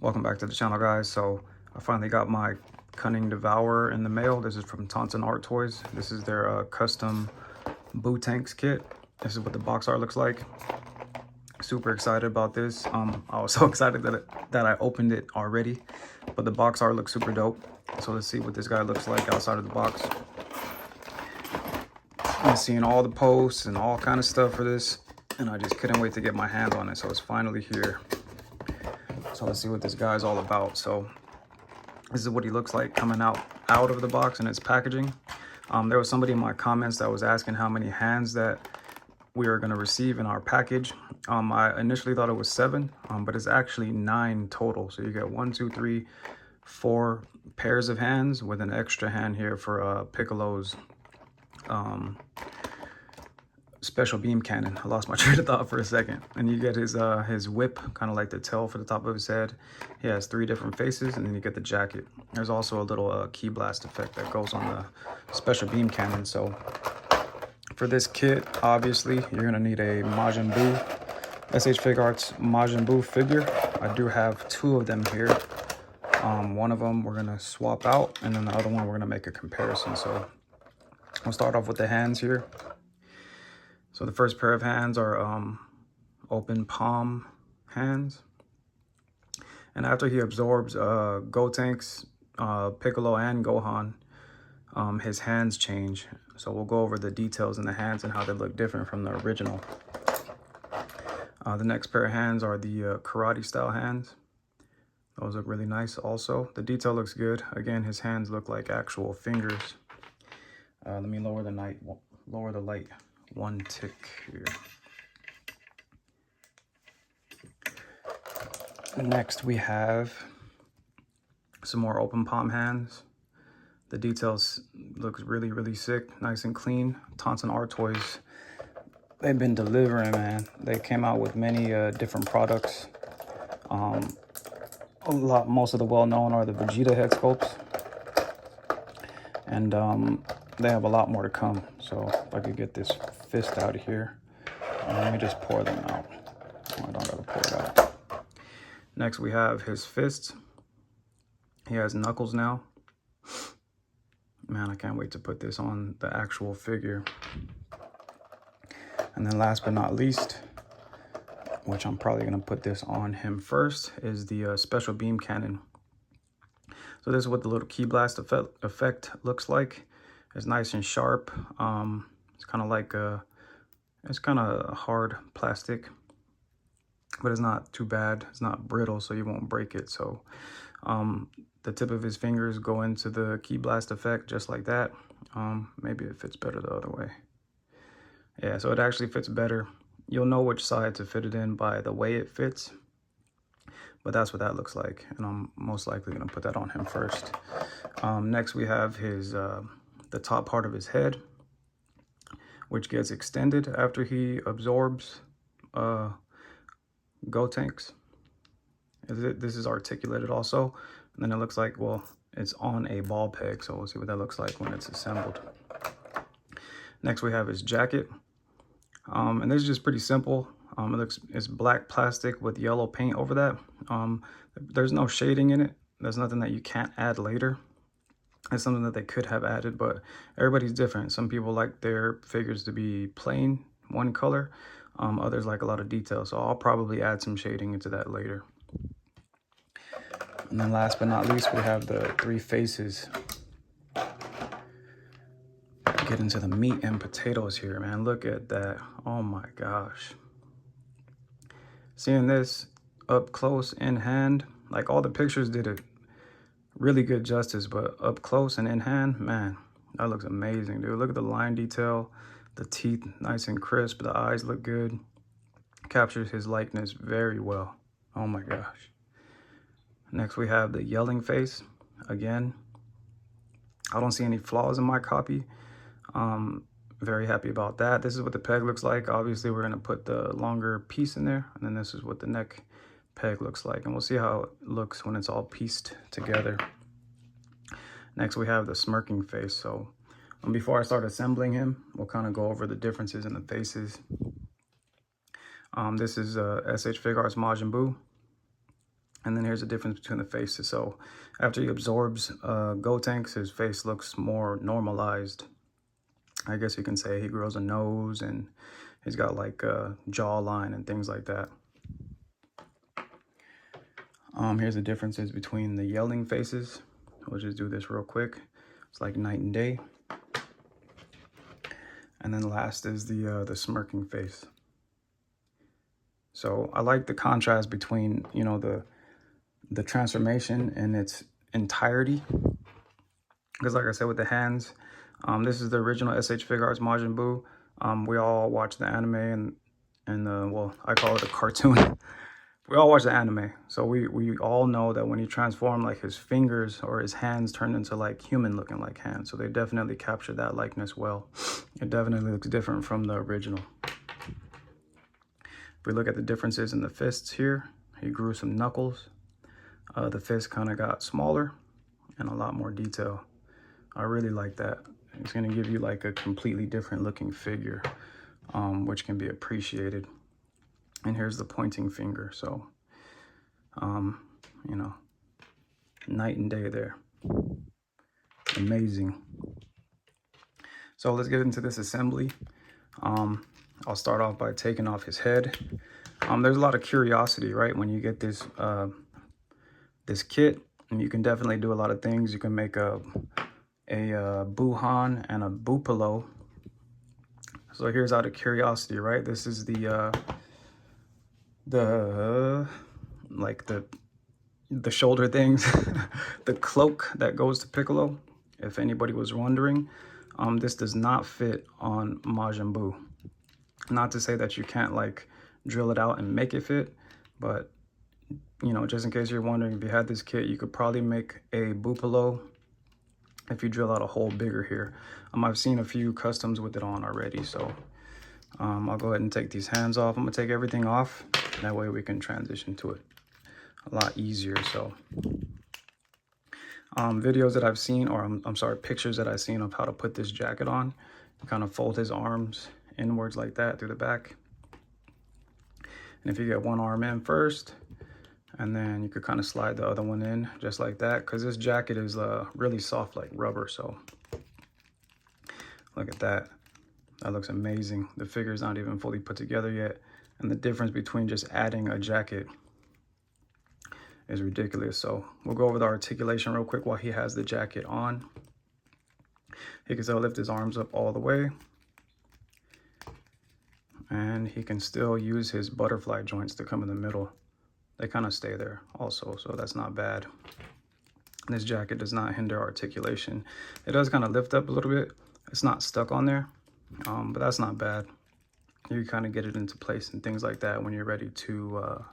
Welcome back to the channel, guys. So I finally got my Cunning Devourer in the mail. This is from Tonsen Arttoys. This is their custom Buutenks kit. This is what the box art looks like. Super excited about this. I was so excited that I opened it already, but the box art looks super dope. So let's see what this guy looks like outside of the box. I'm seeing all the posts and all kind of stuff for this, and I just couldn't wait to get my hands on it. So it's finally here. So let's see what this guy's all about. So this is what he looks like coming out of the box in its packaging. There was somebody in my comments that was asking how many hands that we are going to receive in our package. I initially thought it was 7, but it's actually 9 total. So you get 1, 2, 3, 4 pairs of hands with an extra hand here for Piccolo's special beam cannon. I lost my train of thought for a second. And you get his whip, kind of like the tail for the top of his head. He has 3 different faces, and then you get the jacket. There's also a little key blast effect that goes on the special beam cannon. So for this kit, obviously you're gonna need a Majin Buu, SH Figuarts Majin Buu figure. I do have 2 of them here. One of them we're gonna swap out, and then the other one we're gonna make a comparison. So we'll start off with the hands here. So the first pair of hands are open palm hands. And after he absorbs Gotenks, Piccolo, and Gohan, his hands change. So we'll go over the details in the hands and how they look different from the original. The next pair of hands are the karate style hands. Those look really nice also. The detail looks good. Again, his hands look like actual fingers. Let me lower the light 1 tick here. Next we have some more open palm hands. The details looks really sick, nice and clean. Tonsen Arttoys, they've been delivering, man. They came out with many different products. Most of the well-known are the Vegeta head sculpts, and they have a lot more to come. So if I could get this fist out of here, let me just pour them out. Oh, I don't gotta pour it out. Next we have his fists. He has knuckles now. Man, I can't wait to put this on the actual figure. And then last but not least, which I'm probably gonna put this on him first, is the special beam cannon. So this is what the little key blast effect looks like. It's nice and sharp. It's kind of like it's kind of hard plastic, but it's not too bad. It's not brittle, so you won't break it. So the tip of his fingers go into the key blast effect just like that. Maybe it fits better the other way. Yeah, so it actually fits better. You'll know which side to fit it in by the way it fits, but that's what that looks like, and I'm most likely gonna put that on him first. Next we have his the top part of his head, which gets extended after he absorbs Gotenks. This is articulated also, and then it looks like, well, it's on a ball peg, so we'll see what that looks like when it's assembled. Next we have his jacket, and this is just pretty simple. It's black plastic with yellow paint over that. There's no shading in it. There's nothing that you can't add later. It's something that they could have added, but everybody's different. Some people like their figures to be plain, one color. Others like a lot of detail, so I'll probably add some shading into that later. And then last but not least, we have the 3 faces. Get into the meat and potatoes here, man. Look at that. Oh my gosh. Seeing this up close in hand, like all the pictures did it really good justice, but up close and in hand, man, that looks amazing, dude. Look at the line detail, the teeth nice and crisp, the eyes look good. Captures his likeness very well. Oh my gosh. Next we have the yelling face. Again, I don't see any flaws in my copy. Very happy about that. This is what the peg looks like. Obviously we're gonna put the longer piece in there, and then this is what the neck peg looks like, and we'll see how it looks when it's all pieced together. Next we have the smirking face. So before I start assembling him, we'll kind of go over the differences in the faces. This is SH Figuarts Majin Buu. And then here's the difference between the faces. So after he absorbs Buutenks, his face looks more normalized. I guess you can say he grows a nose and he's got like a jawline and things like that. Here's the differences between the yelling faces. We'll just do this real quick. It's like night and day. And then last is the smirking face. So I like the contrast between, you know, the transformation in its entirety. Because like I said, with the hands, this is the original SH Figuarts Majin Buu. We all watch the anime and well, I call it a cartoon. We all watch the anime, so we all know that when he transformed, like his fingers or his hands turned into like human looking like hands. So they definitely captured that likeness well. It definitely looks different from the original. If we look at the differences in the fists here, he grew some knuckles. The fist kind of got smaller and a lot more detail. I really like that. It's going to give you like a completely different looking figure, which can be appreciated. And here's the pointing finger. So, you know, night and day there. Amazing. So let's get into this assembly. I'll start off by taking off his head. There's a lot of curiosity, right? When you get this this kit, and you can definitely do a lot of things. You can make a Buuhan and a Buupalo. So here's out of curiosity, right? This is the shoulder things, the cloak that goes to Piccolo. If anybody was wondering, this does not fit on Majin Buu. Not to say that you can't like drill it out and make it fit, but you know, just in case you're wondering, if you had this kit, you could probably make a Buupalo if you drill out a hole bigger here. I've seen a few customs with it on already, so I'll go ahead and take these hands off. I'm gonna take everything off. That way we can transition to it a lot easier. So videos that I've seen, or I'm sorry, pictures that I've seen of how to put this jacket on. Kind of fold his arms inwards like that through the back. And if you get one arm in first, and then you could kind of slide the other one in just like that, because this jacket is really soft like rubber. So look at that. That looks amazing. The figure's not even fully put together yet. And the difference between just adding a jacket is ridiculous. So we'll go over the articulation real quick while he has the jacket on. He can still lift his arms up all the way. And he can still use his butterfly joints to come in the middle. They kind of stay there also, so that's not bad. This jacket does not hinder articulation. It does kind of lift up a little bit. It's not stuck on there, but that's not bad. You kind of get it into place and things like that when you're ready to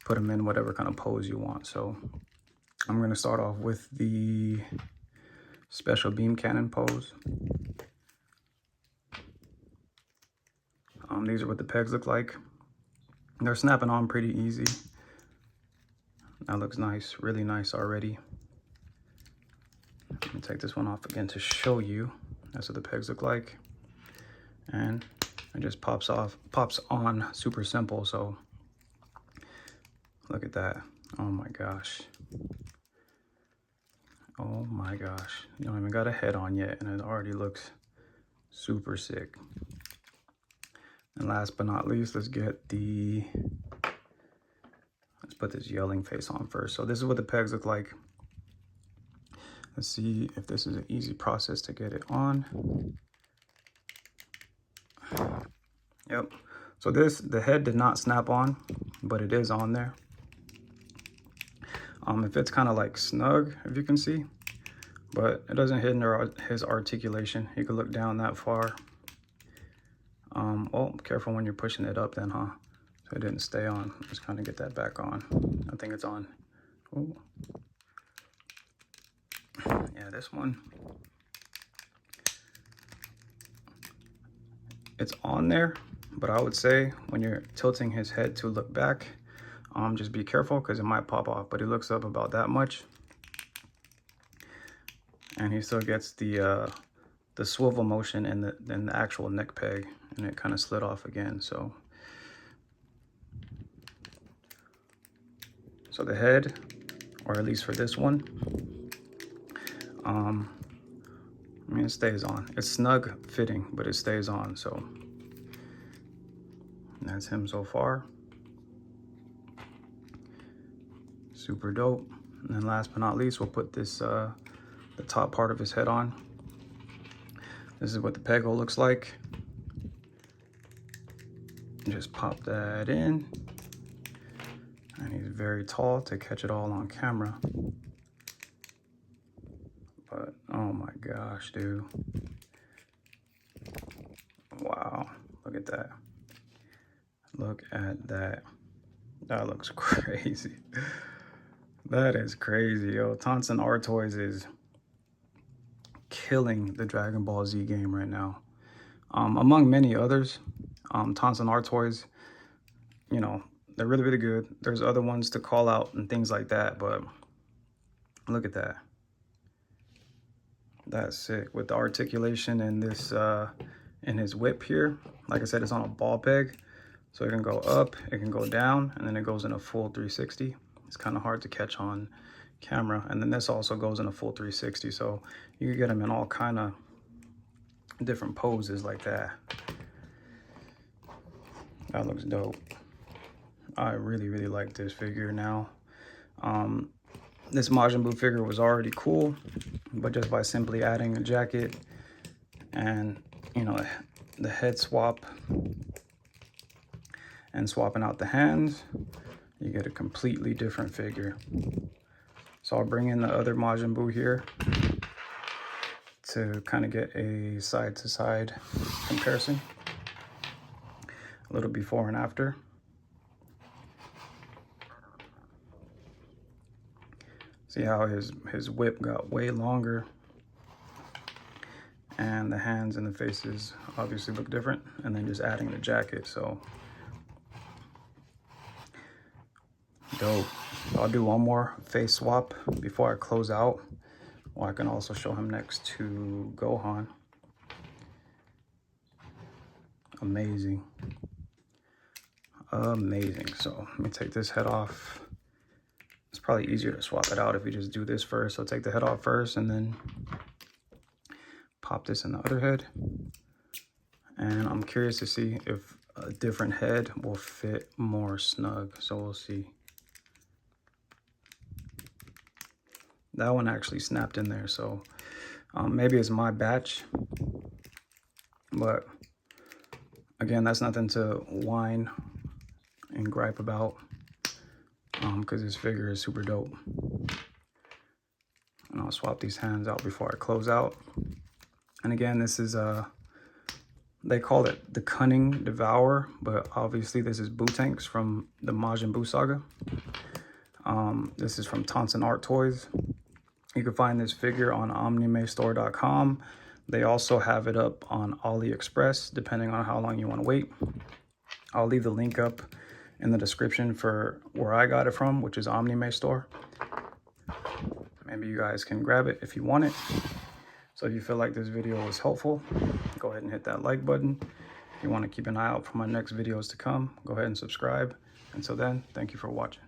put them in whatever kind of pose you want. So I'm going to start off with the special beam cannon pose. These are what the pegs look like. They're snapping on pretty easy. That looks nice, really nice already. Let me take this one off again to show you. That's what the pegs look like. And it just pops on super simple. So look at that. Oh my gosh. Oh my gosh. You don't even got a head on yet and it already looks super sick. And last but not least, let's put this yelling face on first. So this is what the pegs look like. Let's see if this is an easy process to get it on. Yep. So the head did not snap on, but it is on there. It fits kind of like snug, if you can see, but it doesn't hinder his articulation. You can look down that far. Well, careful when you're pushing it up then, huh? So it didn't stay on. Just kind of get that back on. I think it's on. Ooh. Yeah, this one. It's on there, but I would say when you're tilting his head to look back, just be careful because it might pop off, but he looks up about that much. And he still gets the swivel motion and the actual neck peg, and it kind of slid off again. So So the head, or at least for this one, I mean, it stays on. It's snug fitting, but it stays on. So that's him so far. Super dope. And then last but not least, we'll put this the top part of his head on. This is what the peg-hole looks like. Just pop that in. And he's very tall to catch it all on camera. But oh my gosh, dude. Wow, look at that. Look at that. That looks crazy. That is crazy, yo. Tonsen Arttoys is killing the Dragon Ball Z game right now. Among many others, Tonsen Arttoys, you know, they're really, really good. There's other ones to call out and things like that, but look at that. That's sick. With the articulation and this, in his whip here, like I said, it's on a ball peg. So it can go up, it can go down, and then it goes in a full 360. It's kind of hard to catch on camera. And then this also goes in a full 360. So you can get them in all kind of different poses like that. That looks dope. I really, really like this figure now. This Majin Buu figure was already cool, but just by simply adding a jacket and, you know, the head swap and swapping out the hands, you get a completely different figure. So I'll bring in the other Majin Buu here to kind of get a side-to-side comparison. A little before and after. See how his whip got way longer, and the hands and the faces obviously look different, and then just adding the jacket. So dope. I'll do one more face swap before I close out. Or I can also show him next to Gohan. Amazing. Amazing. So let me take this head off. It's probably easier to swap it out if you just do this first. So take the head off first and then pop this in the other head. And I'm curious to see if a different head will fit more snug. So we'll see. That one actually snapped in there. So maybe it's my batch. But again, that's nothing to whine and gripe about. Because this figure is super dope. And I'll swap these hands out before I close out. And again, this is they call it the Cunning Devourer, but obviously this is Buutenks from the Majin Buu saga. This is from Tonsen Arttoys. You can find this figure on omnimestore.com. They also have it up on AliExpress, depending on how long you want to wait. I'll leave the link up in the description for where I got it from, which is Omnimestore. Maybe you guys can grab it if you want it. So if you feel like this video was helpful, go ahead and hit that like button. If you want to keep an eye out for my next videos to come, go ahead and subscribe. Until then, thank you for watching.